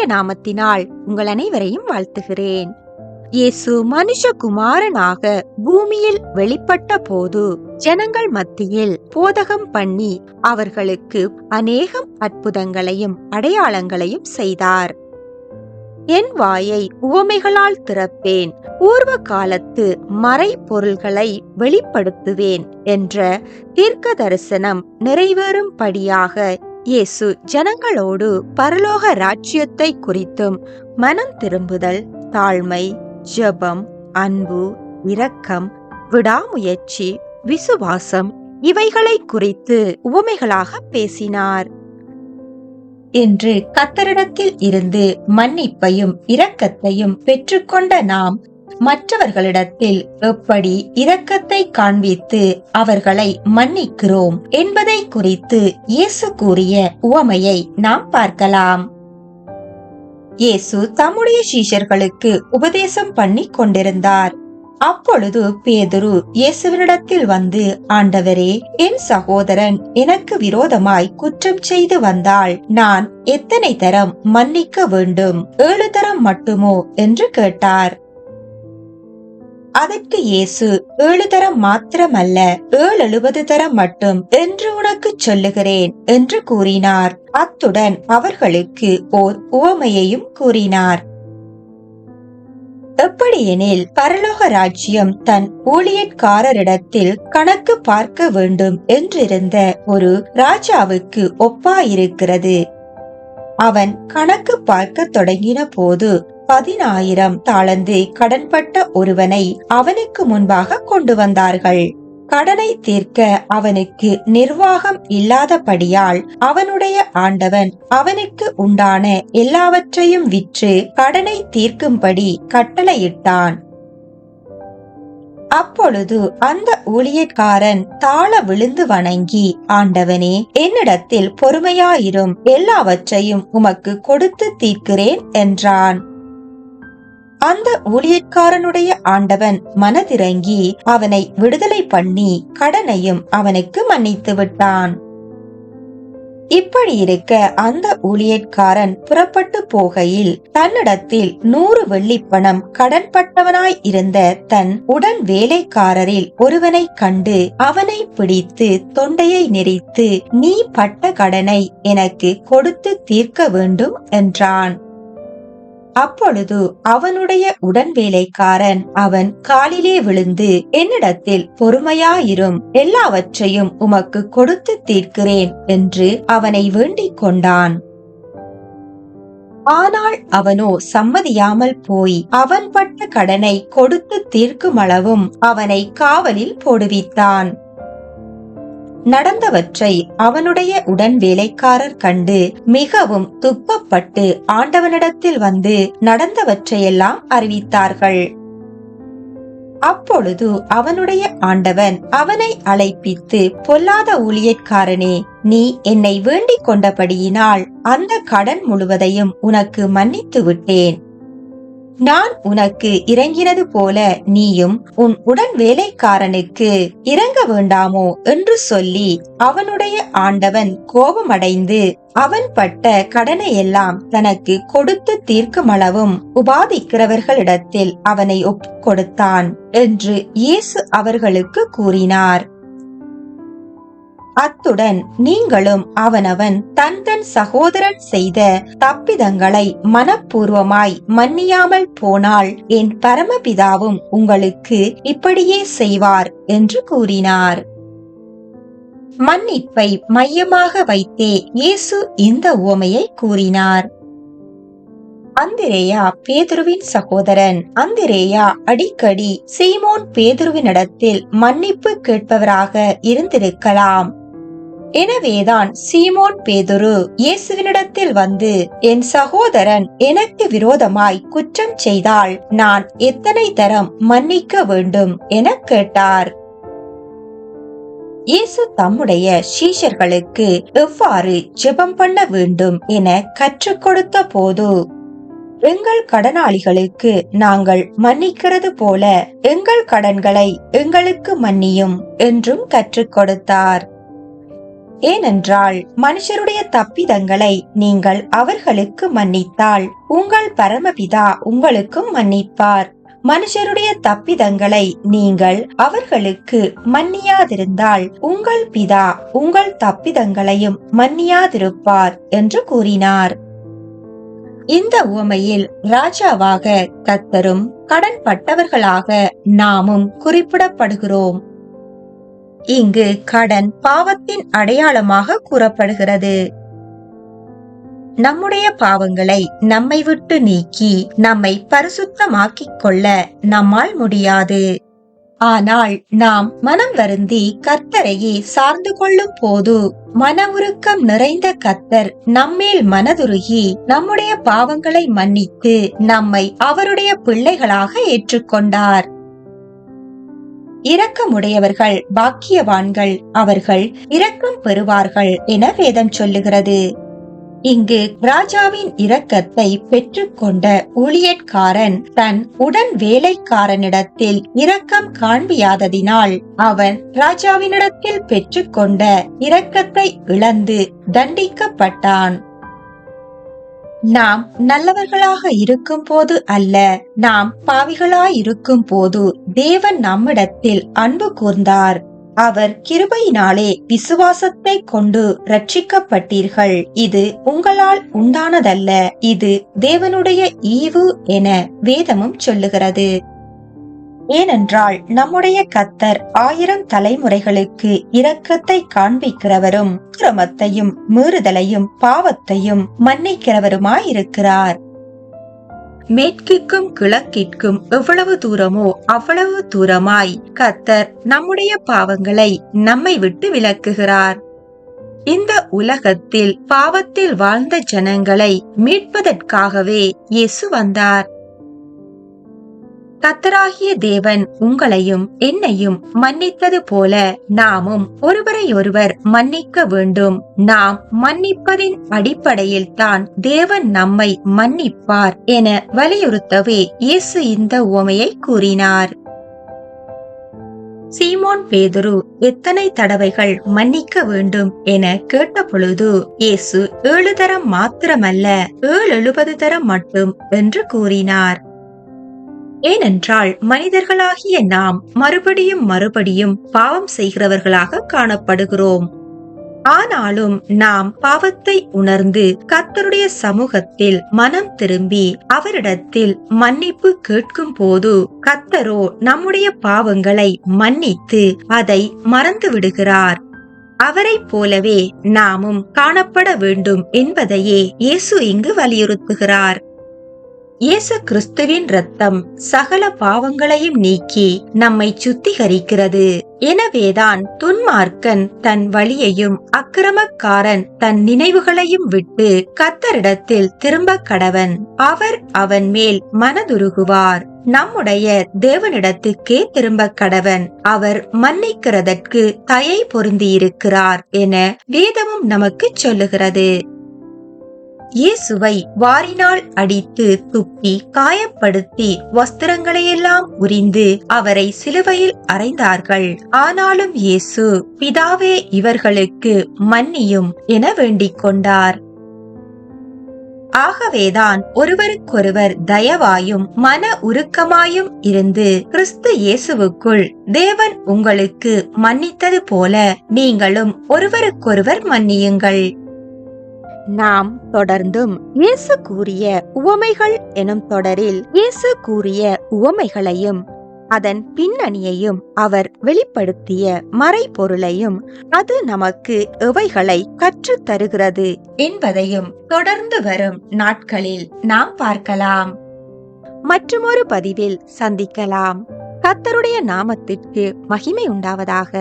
கர்த்தருடைய நாமத்தினால் உங்கள் அனைவரையும் வாழ்த்துகிறேன். இயேசு மனுஷகுமாரனாக பூமியில் வெளிப்பட்ட போது ஜனங்கள் மத்தியில் போதகம் பண்ணி அவர்களுக்கு அநேகம் அற்புதங்களையும் அடையாளங்களையும் செய்தார். என் வாயை உவமைகளால் திறப்பேன், பூர்வ காலத்து மறை பொருள்களை வெளிப்படுத்துவேன் என்ற தீர்க்க தரிசனம் நிறைவேறும்படியாக இயேசு ஜனங்களோடு பரலோக ராஜ்யத்தை குறித்தும் மனம் திரும்புதல், தாழ்மை, ஜெபம், அன்பு, இரக்கம், விடாமுயற்சி, விசுவாசம் இவைகளை குறித்து உவமைகளாக பேசினார். இன்று கர்த்தரிடத்தில் இருந்து மன்னிப்பையும் இரக்கத்தையும் பெற்றுக்கொண்ட நாம் மற்றவர்களிடத்தில் எப்படி இரக்கத்தை காண்பித்து அவர்களை மன்னிக்கிறோம் என்பதை குறித்து இயேசு கூறிய உவமையை நாம் பார்க்கலாம். இயேசு தம்முடைய சீஷர்களுக்கு உபதேசம் பண்ணி கொண்டிருந்தார். அப்பொழுது பேதுரு இயேசுவினிடத்தில் வந்து, ஆண்டவரே, என் சகோதரன் எனக்கு விரோதமாய் குற்றம் செய்து வந்தால் நான் எத்தனை தரம் மன்னிக்க வேண்டும்? 7 தரம் மட்டுமோ என்று கேட்டார். அதற்கு இயேசு, 7 தரம் மாத்திரமல்ல, 770 தரம் மட்டும் என்று உனக்கு சொல்லுகிறேன் என்று கூறினார். அத்துடன் அவர்களுக்கு ஓர் உவமையையும் கூறினார். எப்படியெனில், பரலோக ராஜ்யம் தன் ஊழியக்காரரிடத்தில் கணக்கு பார்க்க வேண்டும் என்றிருந்த ஒரு ராஜாவுக்கு ஒப்பாயிருக்கிறது. அவன் கணக்கு பார்க்க தொடங்கின போது 10,000 தாலந்து கடன்பட்ட ஒருவனை அவனுக்கு முன்பாக கொண்டு வந்தார்கள். கடனை தீர்க்க அவனுக்கு நிர்வாகம் இல்லாதபடியால் அவனுடைய ஆண்டவன் அவனுக்கு உண்டான எல்லாவற்றையும் விற்று கடனை தீர்க்கும்படி கட்டளையிட்டான். அப்பொழுது அந்த ஊழியக்காரன் தாழ விழுந்து வணங்கி, ஆண்டவனே, என்னிடத்தில் பொறுமையாயிரும், எல்லாவற்றையும் உமக்கு கொடுத்து தீர்க்கிறேன் என்றான். அந்த ஊழியக்காரனுடைய ஆண்டவன் மனதிறங்கி அவனை விடுதலை பண்ணி கடனையும் அவனுக்கு மன்னித்து விட்டான். இப்படி இருக்க அந்த ஊழியக்காரன் புறப்பட்டு போகையில் தன்னிடத்தில் 100 வெள்ளிப்பணம் கடன்பட்டவனாய் இருந்த தன் உடன் வேலைக்காரரில் ஒருவனை கண்டு அவனை பிடித்து தொண்டையை நெரித்து, நீ பட்ட கடனை எனக்கு கொடுத்து தீர்க்க வேண்டும் என்றான். அப்பொழுது அவனுடைய உடன் வேலைக்காரன் அவன் காலிலே விழுந்து, என்னிடத்தில் பொறுமையாயிரும், எல்லாவற்றையும் உமக்கு கொடுத்து தீர்க்கிறேன் என்று அவனை வேண்டிக் கொண்டான். ஆனால் அவனோ சம்மதியாமல் போய் அவன் பட்ட கடனை கொடுத்து தீர்க்குமளவும் அவனை காவலில் போடுவித்தான். நடந்தவற்றை அவனுடைய உடன் வேலைக்காரர் கண்டு மிகவும் துக்கப்பட்டு ஆண்டவனிடத்தில் வந்து நடந்தவற்றையெல்லாம் அறிவித்தார்கள். அப்பொழுது அவனுடைய ஆண்டவன் அவனை அழைப்பித்து, பொல்லாத ஊழியக்காரனே, நீ என்னை வேண்டிக் கொண்டபடியினால் அந்த கடன் முழுவதையும் உனக்கு மன்னித்து விட்டேன். நான் உனக்கு இறங்கினது போல நீயும் உன் உடன் வேலைக்காரனுக்கு இறங்க வேண்டாமோ என்று சொல்லி அவனுடைய ஆண்டவன் கோபமடைந்து அவன் பட்ட கடனை எல்லாம் தனக்கு கொடுத்து தீர்க்குமளவும் உபாதிக்கிறவர்களிடத்தில் அவனை ஒப்புக் கொடுத்தான் என்று இயேசு அவர்களுக்கு கூறினார். அத்துடன் நீங்களும் அவனவன் தன் தன் சகோதரன் செய்த தப்பிதங்களை மனப்பூர்வமாய் மன்னியாமல் போனால் என் பரமபிதாவும் உங்களுக்கு இப்படியே செய்வார் என்று கூறினார். மன்னிப்பை மையமாக வைத்தே இயேசு இந்த உவமையை கூறினார். அந்திரேயா பேதுருவின் சகோதரன். அந்திரேயா அடிக்கடி சீமோன் பேதுருவினிடத்தில் மன்னிப்பு கேட்பவராக இருந்திருக்கலாம். எனவேதான் சீமோன் பேதுரு இயேசுவினிடத்தில் வந்து, என் சகோதரன் எனக்கு விரோதமாய் குற்றம் செய்தால் நான் எத்தனை தரம் மன்னிக்க வேண்டும் என கேட்டார். இயேசு தம்முடைய சீஷர்களுக்கு எவ்வாறு ஜெபம் பண்ண வேண்டும் என கற்றுக் கொடுத்த போது, எங்கள் கடனாளிகளுக்கு நாங்கள் மன்னிக்கிறது போல எங்கள் கடன்களை எங்களுக்கு மன்னியும் என்றும் கற்றுக் கொடுத்தார். ஏனென்றால் மனுஷருடைய தப்பிதங்களை நீங்கள் அவர்களுக்கு மன்னித்தால் உங்கள் பரமபிதா உங்களுக்கும் மன்னிப்பார். மனுஷருடைய தப்பிதங்களை நீங்கள் அவர்களுக்கு மன்னியாதிருந்தால் உங்கள் பிதா உங்கள் தப்பிதங்களையும் மன்னியாதிருப்பார் என்று கூறினார். இந்த உவமையில் ராஜாவாக கர்த்தரும் கடன்பட்டவர்களாக நாமும் குறிப்பிடப்படுகிறோம். இங்கு கடன் பாவத்தின் அடையாளமாக கூறப்படுகிறது. நம்முடைய பாவங்களை நம்மை விட்டு நீக்கி நம்மை பரிசுத்தமாக்கிக் கொள்ள நம்மால் முடியாது. ஆனால் நாம் மனம் வருந்தி கர்த்தரையே சார்ந்து கொள்ளும் போது மன உருக்கம் நிறைந்த கர்த்தர் நம்மேல் மனதுருகி நம்முடைய பாவங்களை மன்னித்து நம்மை அவருடைய பிள்ளைகளாக ஏற்றுக்கொண்டார். இரக்கமுடையவர்கள் பாக்கியவான்கள், அவர்கள் இரக்கம் பெறுவார்கள் என வேதம் சொல்லுகிறது. இங்கு ராஜாவின் இரக்கத்தை பெற்றுக்கொண்ட ஊழியக்காரன் தன் உடன் வேலைக்காரனிடத்தில் இரக்கம் காண்பியாததினால் அவன் ராஜாவினிடத்தில் பெற்றுக்கொண்ட இரக்கத்தை இழந்து தண்டிக்கப்பட்டான். நாம் நல்லவர்களாக இருக்கும் போது அல்ல, நாம் பாவிகளாயிருக்கும் போது தேவன் நம்மிடத்தில் அன்பு கூர்ந்தார். அவர் கிருபையினாலே விசுவாசத்தை கொண்டு ரட்சிக்கப்பட்டீர்கள். இது உங்களால் உண்டானதல்ல, இது தேவனுடைய ஈவு என வேதமும் சொல்லுகிறது. ஏனென்றால் நம்முடைய கர்த்தர் 1000 தலைமுறைகளுக்கு இரக்கத்தை காண்பிக்கிறவரும் கிரமத்தையும் மீறுதலையும் பாவத்தையும் மன்னிக்கிறவருமாயிருக்கிறார். மேற்கிற்கும் கிழக்கிற்கும் எவ்வளவு தூரமோ அவ்வளவு தூரமாய் கர்த்தர் நம்முடைய பாவங்களை நம்மை விட்டு விலக்குகிறார். இந்த உலகத்தில் பாவத்தில் வாழ்ந்த ஜனங்களை மீட்பதற்காகவே இயேசு வந்தார். கர்த்தராகிய தேவன் உங்களையும் என்னையும் மன்னித்தது போல நாமும் ஒருவரையொருவர் மன்னிக்க வேண்டும். நாம் மன்னிப்பதின் அடிப்படையில் தான் தேவன் நம்மை மன்னிப்பார் என வலியுறுத்தவே இயேசு இந்த உவமையை கூறினார். சீமோன் பேதுரு எத்தனை தடவைகள் மன்னிக்க வேண்டும் என கேட்ட பொழுது இயேசு 7 தரம் மாத்திரமல்ல 770 தரம் மட்டும் என்று கூறினார். ஏனென்றால் மனிதர்களாகிய நாம் மறுபடியும் மறுபடியும் பாவம் செய்கிறவர்களாக காணப்படுகிறோம். ஆனாலும் நாம் பாவத்தை உணர்ந்து கர்த்தருடைய சமூகத்தில் மனம் திரும்பி அவரிடத்தில் மன்னிப்பு கேட்கும் போது கர்த்தரோ நம்முடைய பாவங்களை மன்னித்து அதை மறந்து விடுகிறார். அவரை போலவே நாமும் காணப்பட வேண்டும் என்பதையே இயேசு இங்கு வலியுறுத்துகிறார். இயேசு கிறிஸ்துவின் இரத்தம் சகல பாவங்களையும் நீக்கி நம்மை சுத்திகரிக்கிறது. எனவேதான் துன்மார்க்கன் தன் வழியையும் அக்கிரமக்காரன் தன் நினைவுகளையும் விட்டு கர்த்தரிடத்தில் திரும்ப கடவன். அவர் அவன் மேல் மனதுருகுவார். நம்முடைய தேவனிடத்துக்கே திரும்ப கடவன். அவர் மன்னிக்கிறதற்கு தயை பொருந்தியிருக்கிறார் என வேதமும் நமக்கு சொல்லுகிறது. இயேசுவை வாரினால் அடித்து துப்பி காயப்படுத்தி வஸ்திரங்களையெல்லாம் உரிந்து அவரை சிலுவையில் அறைந்தார்கள். ஆனாலும் இயேசு பிதாவே இவர்களுக்கு மன்னியும் என வேண்டிக் கொண்டார். ஆகவேதான் ஒருவருக்கொருவர் தயவாயும் மன உருக்கமாயும் இருந்து கிறிஸ்து இயேசுவுக்குள் தேவன் உங்களுக்கு மன்னித்தது போல நீங்களும் ஒருவருக்கொருவர் மன்னியுங்கள். நாம் தொடர்ந்தும் இயேசு கூறிய உவமைகள் எனும் தொடரில் இயேசு கூறிய உவமைகளையும் அதன் பின்னணியையும் அவர் வெளிப்படுத்திய மறைபொருளையும் அது நமக்கு எவைகளை கற்றுத் தருகிறது என்பதையும் தொடர்ந்து வரும் நாட்களில் நாம் பார்க்கலாம். மற்றுமொரு பதிவில் சந்திக்கலாம். கர்த்தருடைய நாமத்திற்கு மகிமை உண்டாவதாக.